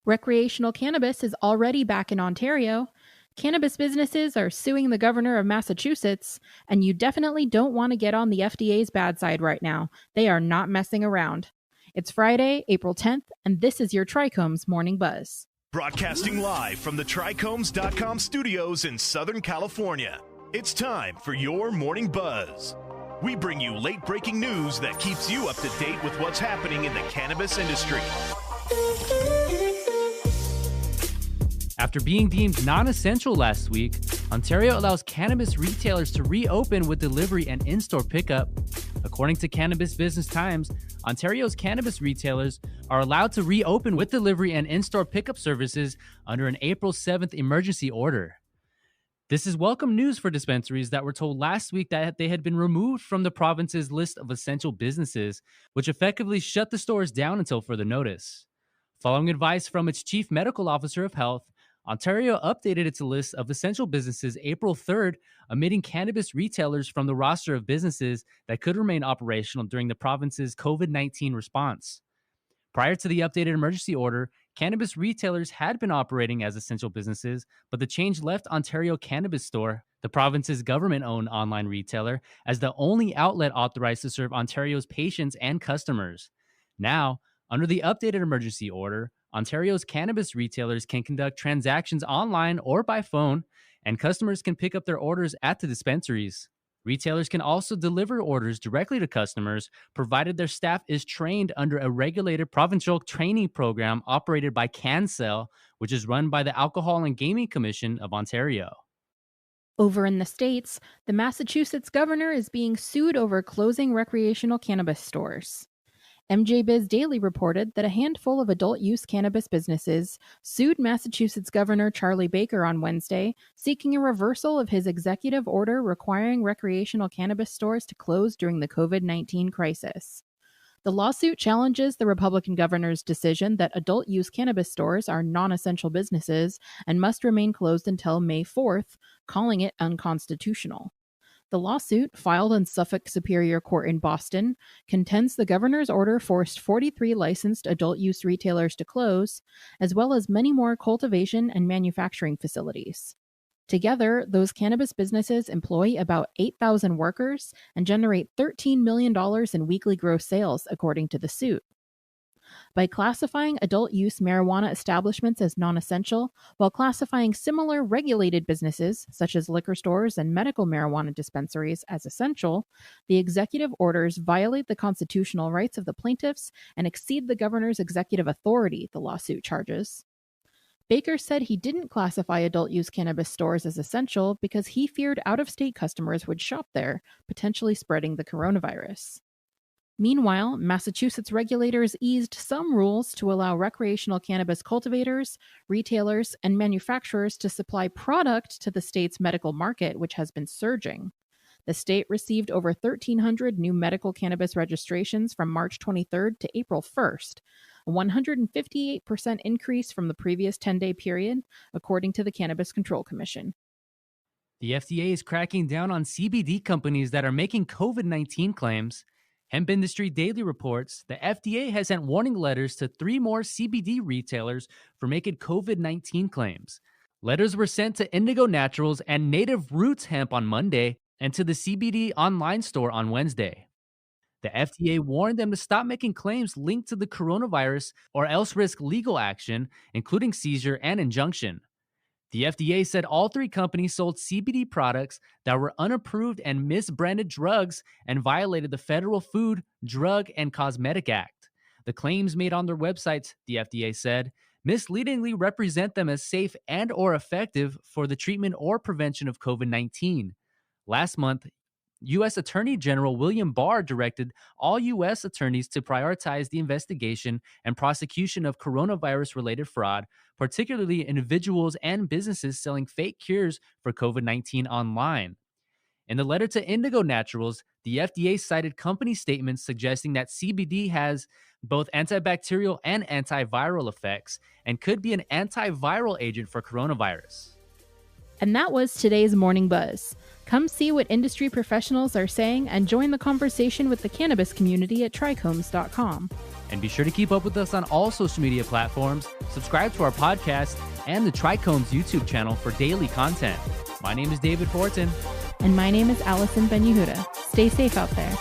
Recreational cannabis is already back in Ontario. Cannabis businesses are suing the governor of Massachusetts, and you definitely don't want to get on the FDA's bad side right now. They are not messing around. It's Friday, April 10th, and this is your TRICHOMES Morning Buzz. Broadcasting live from the TRICHOMES.com studios in Southern California. It's time for your Morning Buzz. We bring you late-breaking news that keeps you up to date with what's happening in the cannabis industry. After being deemed non-essential last week, Ontario allows cannabis retailers to reopen with delivery and in-store pickup. According to Cannabis Business Times, Ontario's cannabis retailers are allowed to reopen with delivery and in-store pickup services under an April 7th emergency order. This is welcome news for dispensaries that were told last week that they had been removed from the province's list of essential businesses, which effectively shut the stores down until further notice. Following advice from its chief medical officer of health, Ontario updated its list of essential businesses April 3rd, omitting cannabis retailers from the roster of businesses that could remain operational during the province's COVID-19 response. Prior to the updated emergency order, cannabis retailers had been operating as essential businesses, but the change left Ontario Cannabis Store, the province's government-owned online retailer, as the only outlet authorized to serve Ontario's patients and customers. Now, under the updated emergency order, Ontario's cannabis retailers can conduct transactions online or by phone, and customers can pick up their orders at the dispensaries. Retailers can also deliver orders directly to customers, provided their staff is trained under a regulated provincial training program operated by CanCell, which is run by the Alcohol and Gaming Commission of Ontario. Over in the States, the Massachusetts governor is being sued over closing recreational cannabis stores. MJ Biz Daily reported that a handful of adult-use cannabis businesses sued Massachusetts Governor Charlie Baker on Wednesday, seeking a reversal of his executive order requiring recreational cannabis stores to close during the COVID-19 crisis. The lawsuit challenges the Republican governor's decision that adult-use cannabis stores are non-essential businesses and must remain closed until May 4th, calling it unconstitutional. The lawsuit, filed in Suffolk Superior Court in Boston, contends the governor's order forced 43 licensed adult-use retailers to close, as well as many more cultivation and manufacturing facilities. Together, those cannabis businesses employ about 8,000 workers and generate $13 million in weekly gross sales, according to the suit. By classifying adult-use marijuana establishments as non-essential, while classifying similar regulated businesses, such as liquor stores and medical marijuana dispensaries, as essential, the executive orders violate the constitutional rights of the plaintiffs and exceed the governor's executive authority, the lawsuit charges. Baker said he didn't classify adult-use cannabis stores as essential because he feared out-of-state customers would shop there, potentially spreading the coronavirus. Meanwhile, Massachusetts regulators eased some rules to allow recreational cannabis cultivators, retailers, and manufacturers to supply product to the state's medical market, which has been surging. The state received over 1,300 new medical cannabis registrations from March 23rd to April 1st, a 158% increase from the previous 10-day period, according to the Cannabis Control Commission. The FDA is cracking down on CBD companies that are making COVID-19 claims. Hemp Industry Daily reports the FDA has sent warning letters to 3 more CBD retailers for making COVID-19 claims. Letters were sent to Indigo Naturals and Native Roots Hemp on Monday and to the CBD online store on Wednesday. The FDA warned them to stop making claims linked to the coronavirus or else risk legal action, including seizure and injunction. The FDA said all 3 companies sold CBD products that were unapproved and misbranded drugs and violated the Federal Food, Drug, and Cosmetic Act. The claims made on their websites, the FDA said, misleadingly represent them as safe and or effective for the treatment or prevention of COVID-19. Last month, U.S. Attorney General William Barr directed all U.S. attorneys to prioritize the investigation and prosecution of coronavirus-related fraud, particularly individuals and businesses selling fake cures for COVID-19 online. In the letter to Indigo Naturals, the FDA cited company statements suggesting that CBD has both antibacterial and antiviral effects and could be an antiviral agent for coronavirus. And that was today's Morning Buzz. Come see what industry professionals are saying and join the conversation with the cannabis community at TRICHOMES.com. And be sure to keep up with us on all social media platforms, subscribe to our podcast, and the TRICHOMES YouTube channel for daily content. My name is David Fortin. And my name is Allison Ben-Yehuda. Stay safe out there.